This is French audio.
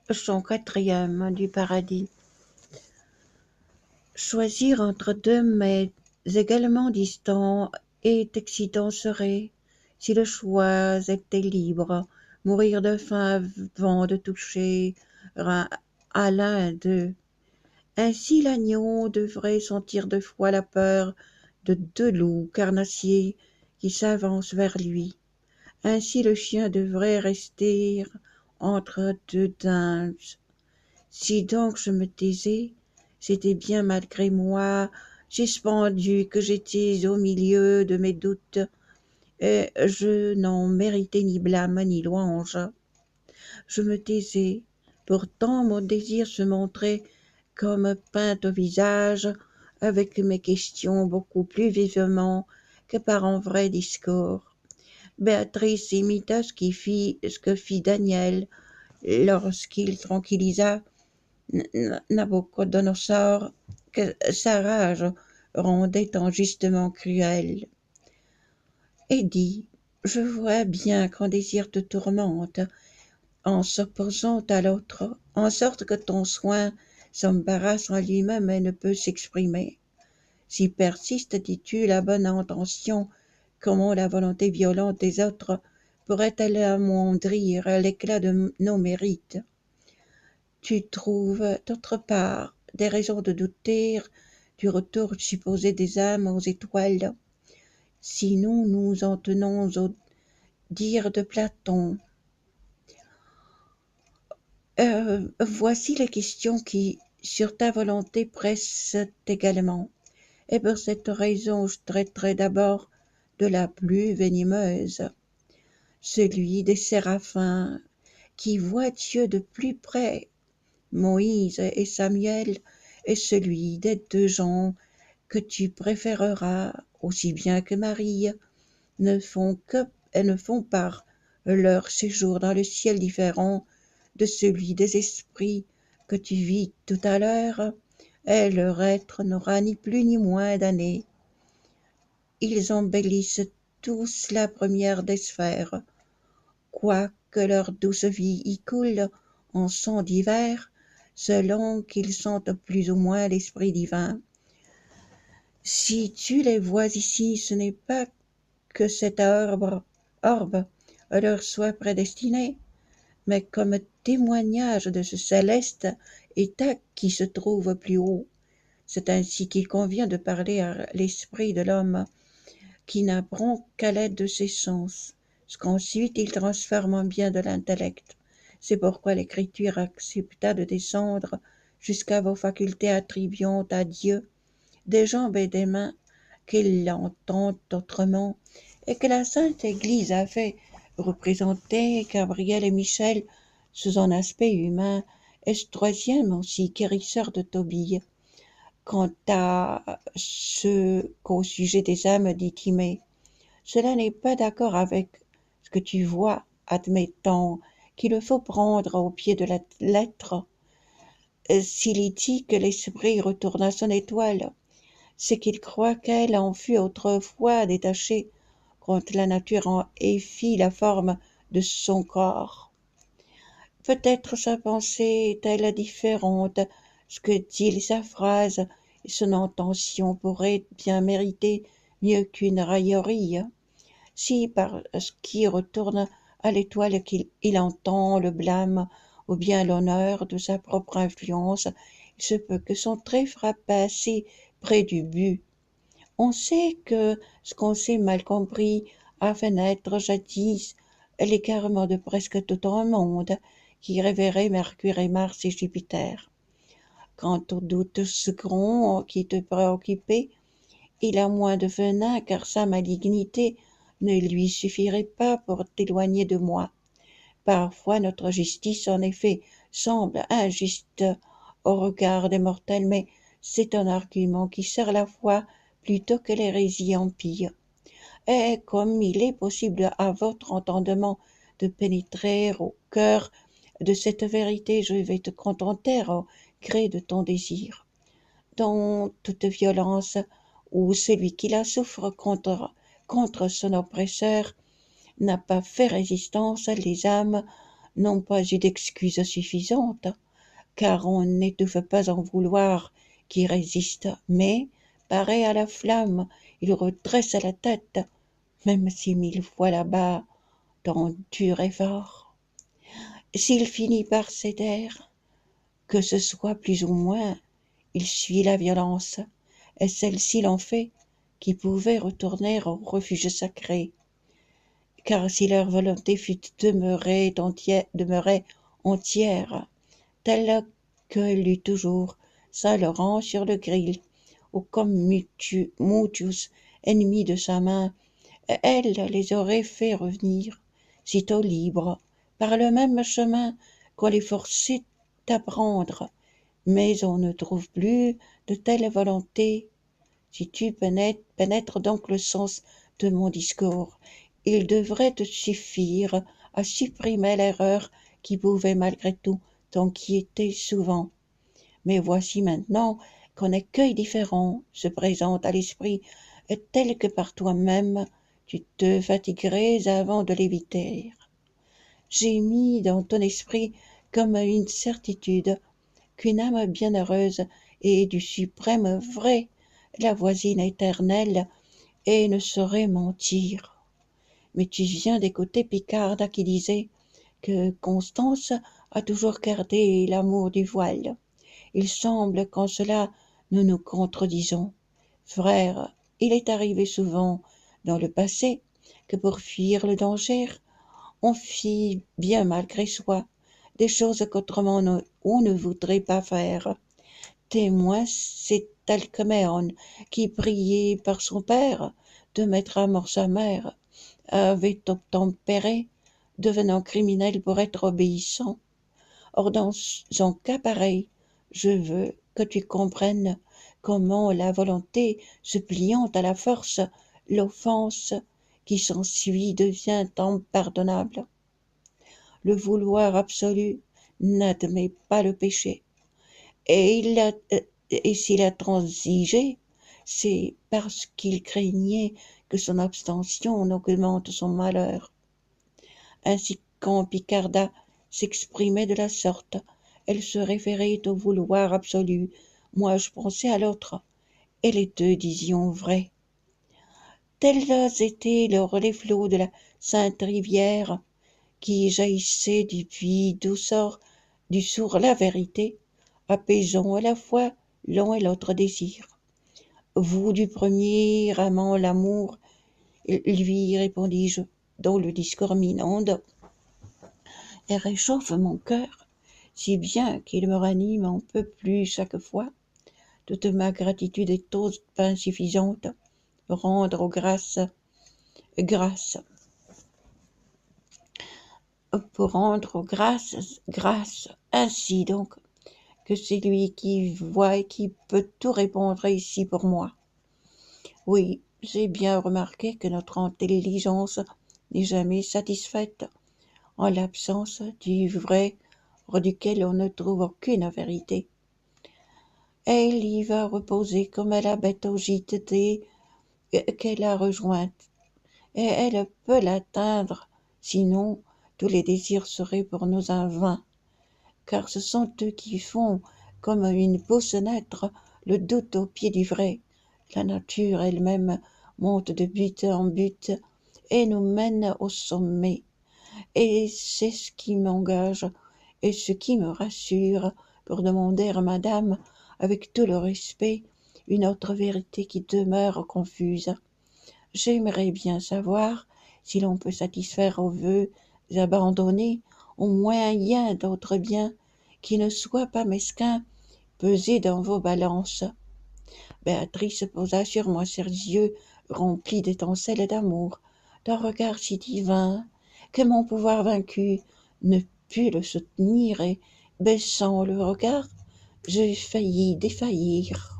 Chant quatrième du paradis. Choisir entre deux mets également distants et excitant serait, si le choix était libre, mourir de faim avant de toucher à l'un d'eux. Ainsi l'agneau devrait sentir deux fois la peur de deux loups carnassiers qui s'avancent vers lui. Ainsi le chien devrait rester entre deux dindes. Si donc je me taisais, c'était bien malgré moi, suspendu, que j'étais au milieu de mes doutes, et je n'en méritais ni blâme ni louange. Je me taisais, pourtant mon désir se montrait comme peint au visage, avec mes questions beaucoup plus vivement que par un vrai discours. Béatrice imita ce que fit Daniel lorsqu'il tranquillisa Nabuchodonosor, que sa rage rendait injustement cruelle, et dit: Je vois bien qu'un désir te tourmente en s'opposant à l'autre, en sorte que ton soin s'embarrasse en lui-même et ne peut s'exprimer. Si persiste, dis-tu, la bonne intention, comment la volonté violente des autres pourrait-elle amoindrir l'éclat de nos mérites? Tu trouves, d'autre part, des raisons de douter du retour supposé des âmes aux étoiles, si nous nous en tenons au dire de Platon. Voici les questions qui, sur ta volonté, pressent également, et pour cette raison je traiterai d'abord de la plus venimeuse, celui des séraphins, qui voient Dieu de plus près. Moïse et Samuel, et celui des deux gens que tu préféreras, aussi bien que Marie, ne font par leur séjour dans le ciel différent de celui des esprits que tu vis tout à l'heure, et leur être n'aura ni plus ni moins d'années. Ils embellissent tous la première des sphères, quoique leur douce vie y coule en sons divers, selon qu'ils sentent plus ou moins l'esprit divin. Si tu les vois ici, ce n'est pas que cet orbe leur soit prédestiné, mais comme témoignage de ce céleste état qui se trouve plus haut. C'est ainsi qu'il convient de parler à l'esprit de l'homme, qui n'apprend qu'à l'aide de ses sens, ce qu'ensuite il transforme en bien de l'intellect. C'est pourquoi l'Écriture accepta de descendre jusqu'à vos facultés attribuant à Dieu des jambes et des mains qu'il l'entende autrement, et que la Sainte Église a fait représenter Gabriel et Michel sous un aspect humain, et ce troisième aussi guérisseur de Tobie. Quant à ce qu'au sujet des âmes dit Timée, cela n'est pas d'accord avec ce que tu vois, admettant qu'il faut prendre au pied de la lettre. S'il y dit que l'esprit retourne à son étoile, c'est qu'il croit qu'elle en fut autrefois détachée quand la nature en fit la forme de son corps. Peut-être sa pensée est-elle différente, ce que dit sa phrase et son intention pourrait bien mériter mieux qu'une raillerie. Si par ce qui retourne à l'étoile qu'il entend le blâme ou bien l'honneur de sa propre influence, il se peut que son trait frappe assez près du but. On sait que ce qu'on s'est mal compris a fait naître jadis l'égarement de presque tout un monde qui révérait Mercure et Mars et Jupiter. Quant au doute second qui te préoccupait, il a moins de venin car sa malignité ne lui suffirait pas pour t'éloigner de moi. Parfois notre justice en effet semble injuste au regard des mortels, mais c'est un argument qui sert la foi plutôt que l'hérésie empire. Et comme il est possible à votre entendement de pénétrer au cœur de cette vérité, je vais te contenter au gré de ton désir. Dans toute violence, où celui qui la souffre contre son oppresseur n'a pas fait résistance, les âmes n'ont pas eu d'excuses suffisantes, car on n'étouffe pas en vouloir qui résiste, mais, paré à la flamme, il redresse la tête, même si 1000 fois là-bas, dans dur effort. S'il finit par céder, que ce soit plus ou moins, il suit la violence, et celle-ci l'en fait, qui pouvaient retourner au refuge sacré. Car si leur volonté fût demeurée entière, telle que eût toujours Saint-Laurent sur le grill, ou comme Mutius, ennemi de sa main, elle les aurait fait revenir, sitôt libres, par le même chemin qu'on les forçait à prendre. Mais on ne trouve plus de telle volonté. Si tu pénètres donc le sens de mon discours, il devrait te suffire à supprimer l'erreur qui pouvait malgré tout t'inquiéter souvent. Mais voici maintenant qu'un écueil différent se présente à l'esprit, tel que par toi-même tu te fatiguerais avant de l'éviter. J'ai mis dans ton esprit comme une certitude qu'une âme bienheureuse est du suprême vrai, la voisine éternelle, et ne saurait mentir. Mais tu viens d'écouter Picarde qui disait que Constance a toujours gardé l'amour du voile. Il semble qu'en cela nous nous contredisons. Frère, il est arrivé souvent dans le passé que pour fuir le danger, on fit bien malgré soi des choses qu'autrement on ne voudrait pas faire. Témoin, c'est Alcméon qui, prié par son père de mettre à mort sa mère, avait obtempéré, devenant criminel pour être obéissant. Or dans un cas pareil, je veux que tu comprennes comment la volonté se pliant à la force, l'offense qui s'ensuit devient impardonnable. Le vouloir absolu n'admet pas le péché, et, et s'il a transigé, c'est parce qu'il craignait que son abstention n'augmente son malheur. Ainsi quand Picarda s'exprimait de la sorte, elle se référait au vouloir absolu, moi je pensais à l'autre, et les deux disions vrai. Tels étaient les flots de la sainte rivière qui jaillissait du puits d'où sort du sourd la vérité, apaisant à la fois l'un et l'autre désir. Vous du premier amant l'amour, lui répondis-je, dont le discours m'inonde et réchauffe mon cœur, si bien qu'il me ranime un peu plus chaque fois. Toute ma gratitude est trop insuffisante pour rendre grâce, grâce. Ainsi donc que c'est lui qui voit et qui peut tout répondre ici pour moi. Oui, j'ai bien remarqué que notre intelligence n'est jamais satisfaite en l'absence du vrai hors duquel on ne trouve aucune vérité. Elle y va reposer comme la bête au gîte qu'elle a rejointe, et elle peut l'atteindre, sinon tous les désirs seraient pour nous un vain, car ce sont eux qui font, comme une pousse naître, le doute au pied du vrai. La nature elle-même monte de but en but et nous mène au sommet. Et c'est ce qui m'engage et ce qui me rassure pour demander à madame, avec tout le respect, une autre vérité qui demeure confuse. J'aimerais bien savoir si l'on peut satisfaire aux vœux abandonnés au moyen d'autres biens qui ne soient pas mesquins pesés dans vos balances. Béatrice posa sur moi ses yeux remplis d'étincelles d'amour, d'un regard si divin que mon pouvoir vaincu ne put le soutenir et, baissant le regard, je faillis défaillir.